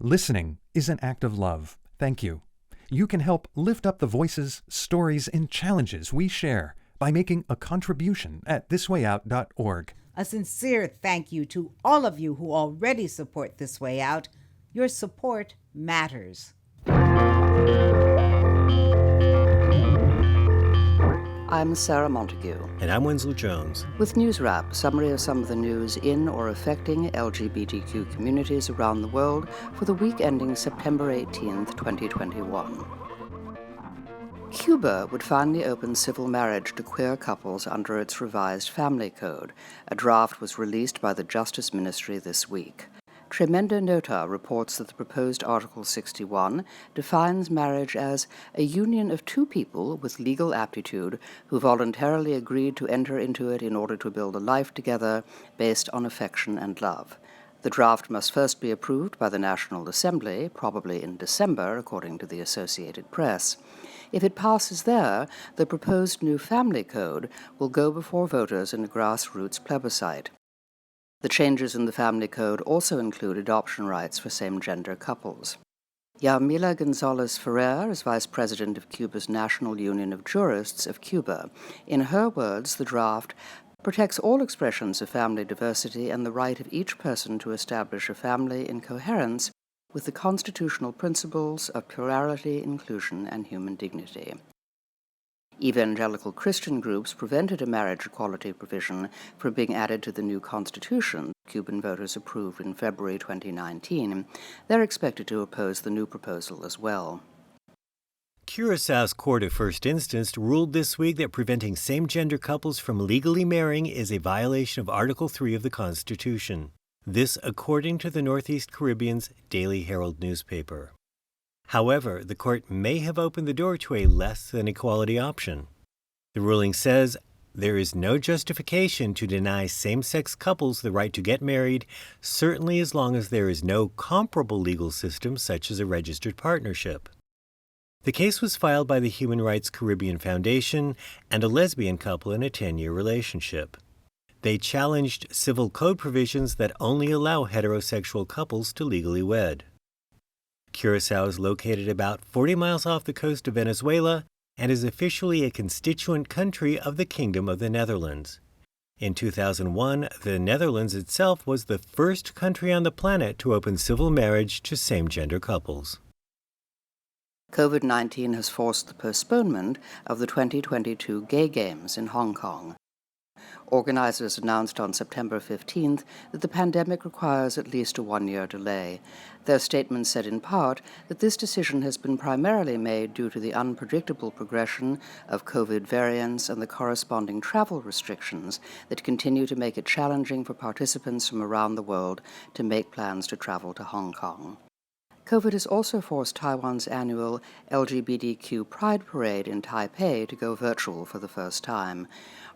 Listening is an act of love. Thank you. You can help lift up the voices, stories, and challenges we share by making a contribution at thiswayout.org. A sincere thank you to all of you who already support This Way Out. Your support matters. I'm Sarah Montague. And I'm Winslow Jones. With NewsWrap, summary of some of the news in or affecting LGBTQ communities around the world for the week ending September 18th, 2021. Cuba would finally open civil marriage to queer couples under its revised family code. A draft was released by the Justice Ministry this week. Tremenda Nota reports that the proposed Article 61 defines marriage as a union of two people with legal aptitude who voluntarily agreed to enter into it in order to build a life together based on affection and love. The draft must first be approved by the National Assembly, probably in December, according to the Associated Press. If it passes there, the proposed new family code will go before voters in a grassroots plebiscite. The changes in the family code also include adoption rights for same-gender couples. Yarmila Gonzalez Ferrer is vice president of Cuba's National Union of Jurists of Cuba. In her words, the draft protects all expressions of family diversity and the right of each person to establish a family in coherence with the constitutional principles of plurality, inclusion, and human dignity. Evangelical Christian groups prevented a marriage equality provision from being added to the new constitution Cuban voters approved in February 2019. They're expected to oppose the new proposal as well. Curacao's Court of First Instance ruled this week that preventing same-gender couples from legally marrying is a violation of Article 3 of the Constitution. This according to the Northeast Caribbean's Daily Herald newspaper. However, the court may have opened the door to a less-than-equality option. The ruling says there is no justification to deny same-sex couples the right to get married, certainly as long as there is no comparable legal system such as a registered partnership. The case was filed by the Human Rights Caribbean Foundation and a lesbian couple in a 10-year relationship. They challenged civil code provisions that only allow heterosexual couples to legally wed. Curacao is located about 40 miles off the coast of Venezuela and is officially a constituent country of the Kingdom of the Netherlands. In 2001, the Netherlands itself was the first country on the planet to open civil marriage to same-gender couples. COVID-19 has forced the postponement of the 2022 Gay Games in Hong Kong. Organizers announced on September 15th that the pandemic requires at least a one-year delay. Their statement said in part that this decision has been primarily made due to the unpredictable progression of COVID variants and the corresponding travel restrictions that continue to make it challenging for participants from around the world to make plans to travel to Hong Kong. COVID has also forced Taiwan's annual LGBTQ Pride Parade in Taipei to go virtual for the first time.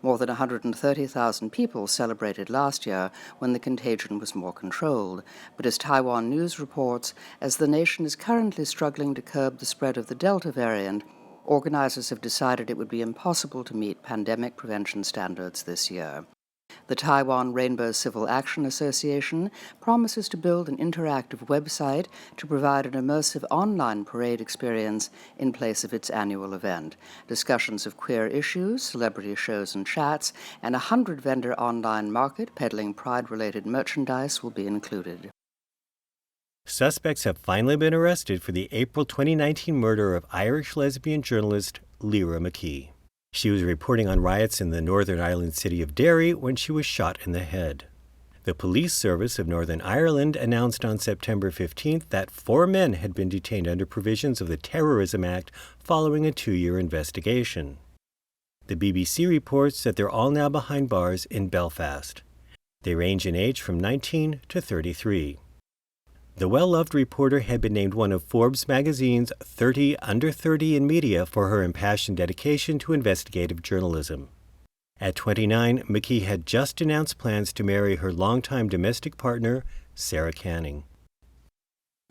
More than 130,000 people celebrated last year when the contagion was more controlled. But as Taiwan News reports, as the nation is currently struggling to curb the spread of the Delta variant, organizers have decided it would be impossible to meet pandemic prevention standards this year. The Taiwan Rainbow Civil Action Association promises to build an interactive website to provide an immersive online parade experience in place of its annual event. Discussions of queer issues, celebrity shows and chats, and a 100-vendor online market peddling Pride-related merchandise will be included. Suspects have finally been arrested for the April 2019 murder of Irish lesbian journalist Lyra McKee. She was reporting on riots in the Northern Ireland city of Derry when she was shot in the head. The Police Service of Northern Ireland announced on September 15th that 4 men had been detained under provisions of the Terrorism Act following a 2-year investigation. The BBC reports that they're all now behind bars in Belfast. They range in age from 19 to 33. The well-loved reporter had been named one of Forbes magazine's 30 Under 30 in Media for her impassioned dedication to investigative journalism. At 29, McKee had just announced plans to marry her longtime domestic partner, Sarah Canning.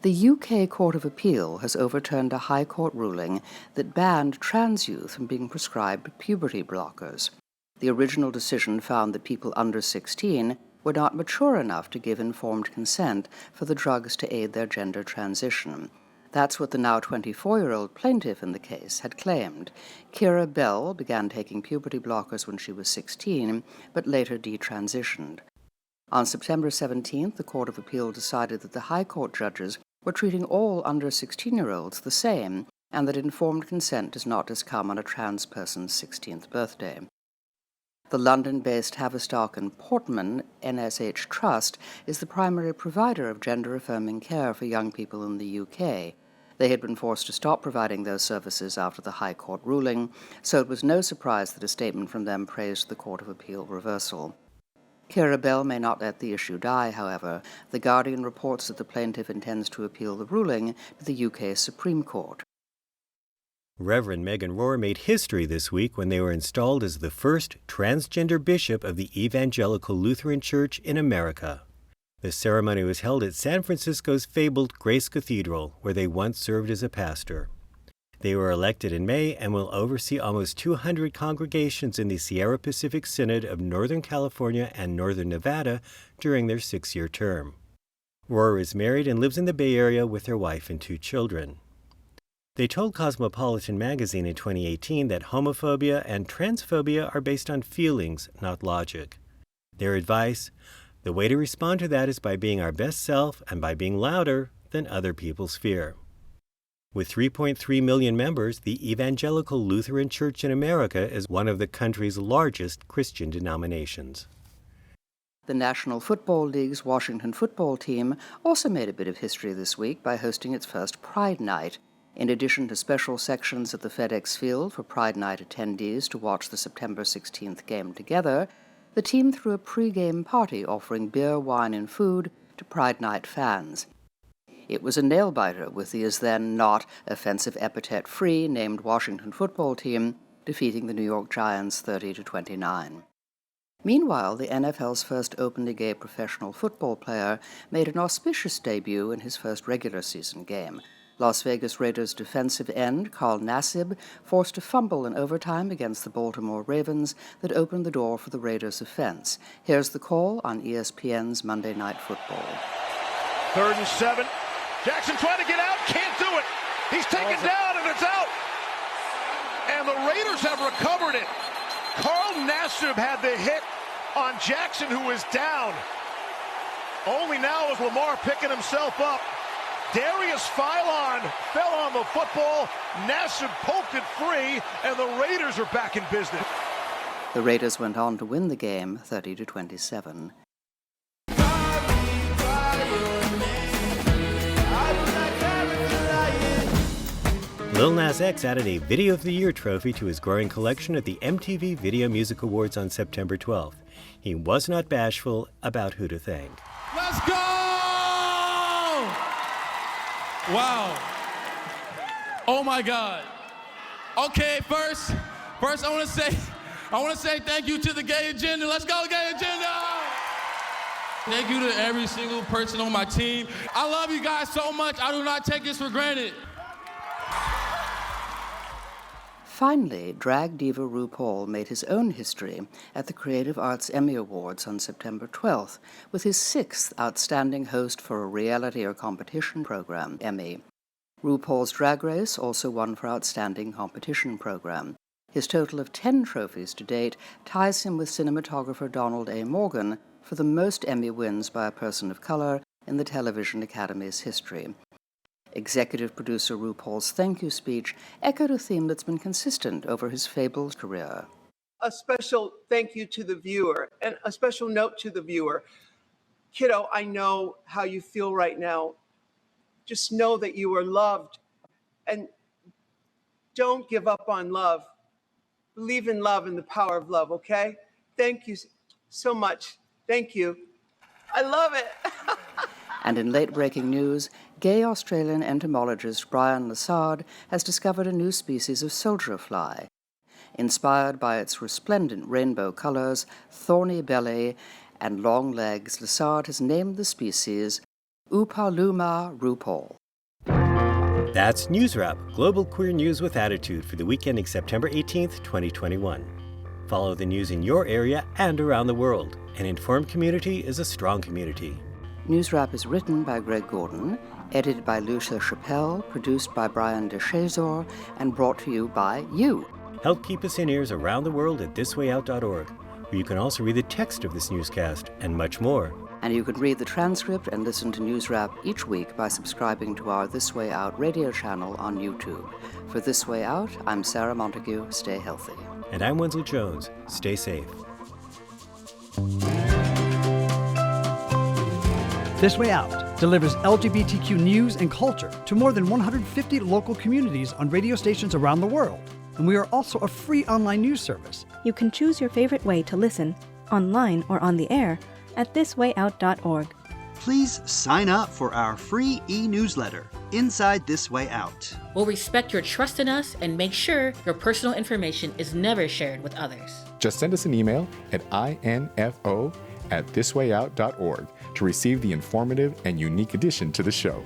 The UK Court of Appeal has overturned a High Court ruling that banned trans youth from being prescribed puberty blockers. The original decision found that people under 16 were not mature enough to give informed consent for the drugs to aid their gender transition. That's what the now 24-year-old plaintiff in the case had claimed. Kira Bell began taking puberty blockers when she was 16, but later detransitioned. On September 17th, the Court of Appeal decided that the High Court judges were treating all under 16-year-olds the same, and that informed consent does not just come on a trans person's 16th birthday. The London-based Haverstock and Portman NSH Trust is the primary provider of gender-affirming care for young people in the UK. They had been forced to stop providing those services after the High Court ruling, so it was no surprise that a statement from them praised the Court of Appeal reversal. Kira Bell may not let the issue die, however. The Guardian reports that the plaintiff intends to appeal the ruling to the UK Supreme Court. Reverend Megan Rohrer made history this week when they were installed as the first transgender bishop of the Evangelical Lutheran Church in America. The ceremony was held at San Francisco's fabled Grace Cathedral, where they once served as a pastor. They were elected in May and will oversee almost 200 congregations in the Sierra Pacific Synod of Northern California and Northern Nevada during their 6-year term. Rohrer is married and lives in the Bay Area with their wife and 2 children. They told Cosmopolitan magazine in 2018 that homophobia and transphobia are based on feelings, not logic. Their advice: the way to respond to that is by being our best self and by being louder than other people's fear. With 3.3 million members, the Evangelical Lutheran Church in America is one of the country's largest Christian denominations. The National Football League's Washington football team also made a bit of history this week by hosting its first Pride Night. In addition to special sections at the FedEx Field for Pride Night attendees to watch the September 16th game together, the team threw a pre-game party offering beer, wine, and food to Pride Night fans. It was a nail-biter, with the as-then not offensive epithet-free named Washington football team defeating the New York Giants 30-29. Meanwhile, the NFL's first openly gay professional football player made an auspicious debut in his first regular season game. Las Vegas Raiders defensive end Carl Nassib forced a fumble in overtime against the Baltimore Ravens that opened the door for the Raiders' offense. Here's the call on ESPN's Monday Night Football. 3rd and 7. Jackson trying to get out, can't do it. He's taken down and it's out. And the Raiders have recovered it. Carl Nassib had the hit on Jackson, who was down. Only now is Lamar picking himself up. Darius Philon fell on the football. Nassib poked it free, and the Raiders are back in business. The Raiders went on to win the game 30-27. Lil Nas X added a Video of the Year trophy to his growing collection at the MTV Video Music Awards on September 12th. He was not bashful about who to thank. Let's go! Wow. Oh my God. Okay, first I want to say thank you to the gay agenda. Let's go, gay agenda! Thank you to every single person on my team. I love you guys so much. I do not take this for granted. Finally, drag diva RuPaul made his own history at the Creative Arts Emmy Awards on September 12th with his 6th Outstanding Host for a Reality or Competition Program Emmy. RuPaul's Drag Race also won for Outstanding Competition Program. His total of 10 trophies to date ties him with cinematographer Donald A. Morgan for the most Emmy wins by a person of color in the Television Academy's history. Executive producer RuPaul's thank you speech echoed a theme that's been consistent over his fabled career. A special thank you to the viewer and a special note to the viewer. Kiddo, I know how you feel right now. Just know that you are loved and don't give up on love. Believe in love and the power of love, okay? Thank you so much. Thank you. I love it. And in late-breaking news, gay Australian entomologist Brian Lassard has discovered a new species of soldier fly. Inspired by its resplendent rainbow colors, thorny belly, and long legs, Lassard has named the species Upaluma RuPaul. That's NewsWrap, global queer news with attitude for the week ending September 18th, 2021. Follow the news in your area and around the world. An informed community is a strong community. NewsWrap is written by Greg Gordon, edited by Lucia Chappelle, produced by Brian DeShazor, and brought to you by you. Help keep us in ears around the world at thiswayout.org, where you can also read the text of this newscast and much more. And you can read the transcript and listen to NewsWrap each week by subscribing to our This Way Out radio channel on YouTube. For This Way Out, I'm Sarah Montague. Stay healthy. And I'm Wenzel Jones. Stay safe. This Way Out delivers LGBTQ news and culture to more than 150 local communities on radio stations around the world. And we are also a free online news service. You can choose your favorite way to listen, online or on the air, at thiswayout.org. Please sign up for our free e-newsletter, Inside This Way Out. We'll respect your trust in us and make sure your personal information is never shared with others. Just send us an email at info@thiswayout.org to receive the informative and unique addition to the show.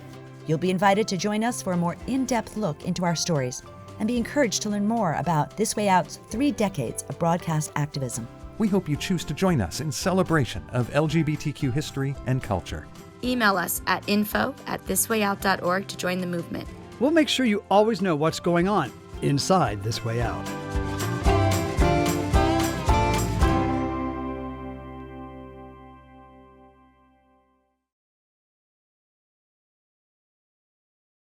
You'll be invited to join us for a more in-depth look into our stories and be encouraged to learn more about This Way Out's 3 decades of broadcast activism. We hope you choose to join us in celebration of LGBTQ history and culture. Email us at info@thiswayout.org to join the movement. We'll make sure you always know what's going on inside This Way Out.